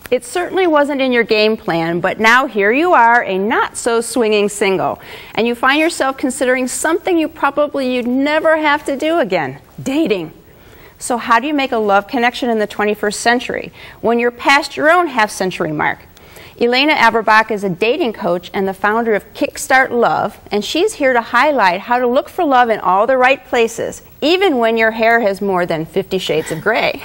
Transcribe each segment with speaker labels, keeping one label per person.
Speaker 1: It certainly wasn't in your game plan, but now here you are, a not-so-swinging single, and you find yourself considering something you'd never have to do again, dating. So how do you make a love connection in the 21st century when you're past your own half-century mark? Elena Averbach is a dating coach and the founder of Kickstart Love, and she's here to highlight how to look for love in all the right places, even when your hair has more than 50 shades of gray.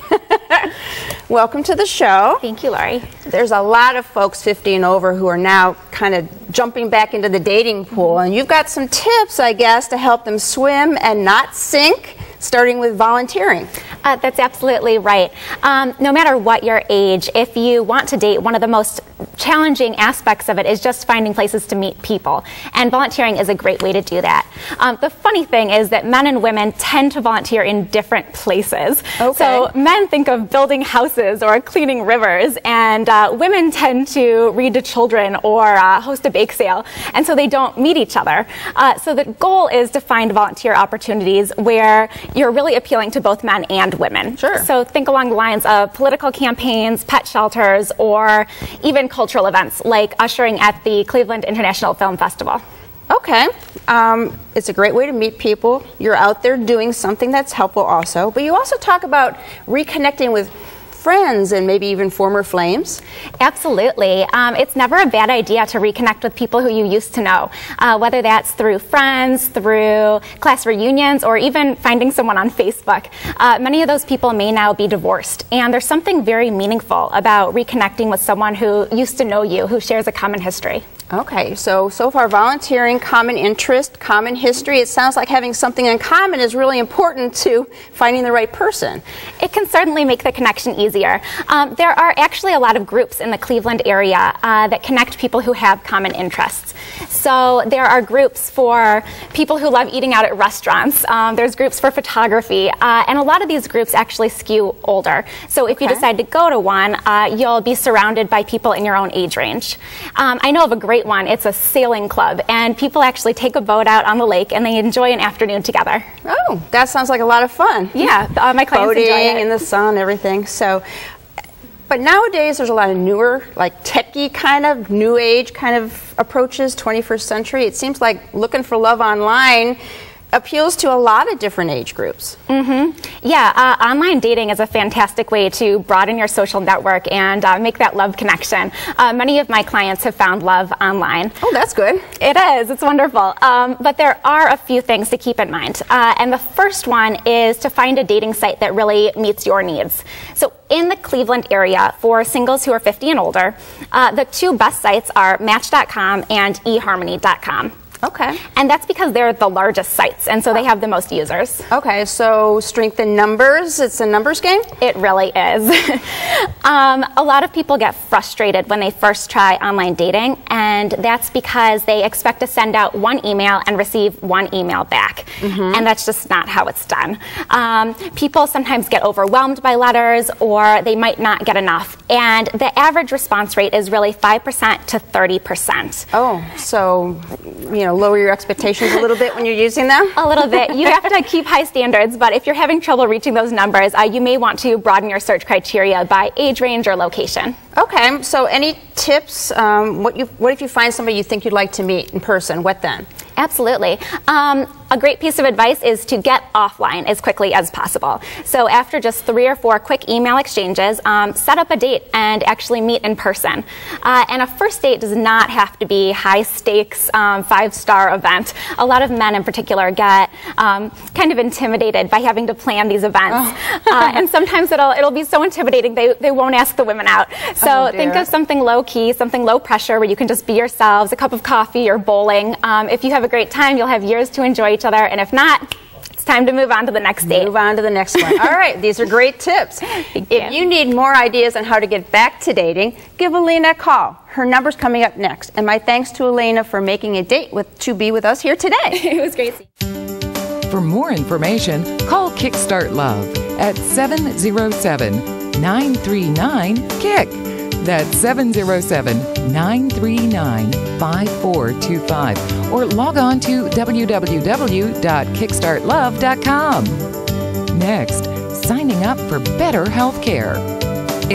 Speaker 1: Welcome to the show.
Speaker 2: Thank you, Lori.
Speaker 1: There's a lot of folks 50 and over who are now kind of jumping back into the dating pool, and you've got some tips, I guess, to help them swim and not sink, starting with volunteering.
Speaker 2: That's absolutely right. No matter what your age, if you want to date, one of the most challenging aspects of it is just finding places to meet people. And volunteering is a great way to do that. The funny thing is that men and women tend to volunteer in different places.
Speaker 1: Okay.
Speaker 2: So men think of building houses or cleaning rivers, and women tend to read to children or host a bake sale. And so they don't meet each other. So the goal is to find volunteer opportunities where you're really appealing to both men and women.
Speaker 1: Sure.
Speaker 2: So think along the lines of political campaigns, pet shelters, or even cultural events like ushering at the Cleveland International Film Festival.
Speaker 1: Okay. It's a great way to meet people. You're out there doing something that's helpful also, but you also talk about reconnecting with friends and maybe even former flames.
Speaker 2: Absolutely. It's never a bad idea to reconnect with people who you used to know, whether that's through friends, through class reunions, or even finding someone on Facebook. Many of those people may now be divorced, and there's something very meaningful about reconnecting with someone who used to know you, who shares a common history.
Speaker 1: Okay, so far volunteering, common interest, common history. It sounds like having something in common is really important to finding the right person.
Speaker 2: It can certainly make the connection easier. There are actually a lot of groups in the Cleveland area that connect people who have common interests. So there are groups for people who love eating out at restaurants. There's groups for photography, and a lot of these groups actually skew older. So if you decide to go to one, you'll be surrounded by people in your own age range. I know of a great one. It's a sailing club, and people actually take a boat out on the lake and they enjoy an afternoon together.
Speaker 1: Oh, that sounds like a lot of fun.
Speaker 2: Yeah, my clients
Speaker 1: boating
Speaker 2: enjoy it.
Speaker 1: in the sun, everything. So, but nowadays there's a lot of newer, like techie kind of, new age kind of approaches, 21st century. It seems like looking for love online appeals to a lot of different age groups.
Speaker 2: Yeah, online dating is a fantastic way to broaden your social network and make that love connection. Many of my clients have found love online.
Speaker 1: Oh, that's good.
Speaker 2: It is. It's wonderful. But there are a few things to keep in mind. And the first one is to find a dating site that really meets your needs. So in the Cleveland area, for singles who are 50 and older, the two best sites are Match.com and eHarmony.com.
Speaker 1: Okay.
Speaker 2: And that's because they're the largest sites, and so they have the most users.
Speaker 1: Okay, so strength in numbers, it's a numbers game?
Speaker 2: It really is. A lot of people get frustrated when they first try online dating, and that's because they expect to send out one email and receive one email back. And that's just not how it's done. People sometimes get overwhelmed by letters, or they might not get enough. And the average response rate is really 5% to 30%.
Speaker 1: Oh, so, you know, lower your expectations a little bit when you're using them?
Speaker 2: A little bit. You have to keep high standards, but if you're having trouble reaching those numbers, you may want to broaden your search criteria by age range or location.
Speaker 1: Okay, so any tips? What if you find somebody you think you'd like to meet in person? What then?
Speaker 2: Absolutely. A great piece of advice is to get offline as quickly as possible. So after just 3 or 4 quick email exchanges, set up a date and actually meet in person. And a first date does not have to be high stakes, 5-star event. A lot of men in particular get kind of intimidated by having to plan these events. And sometimes it'll be so intimidating they won't ask the women out. So think of something low key, something low pressure where you can just be yourselves, a cup of coffee or bowling. If you have a great time, you'll have years to enjoy each other, and if not, it's time to move on to the next date.
Speaker 1: Move on to the next one. All right, these are great tips. If you need more ideas on how to get back to dating, give Elena a call. Her number's coming up next. And my thanks to Elena for making a date to be with us here today.
Speaker 2: It was great seeing you.
Speaker 3: For more information, call Kickstart Love at 707-939-KICK. That's 707-939-5425. Or log on to www.kickstartlove.com. Next, signing up for better health care.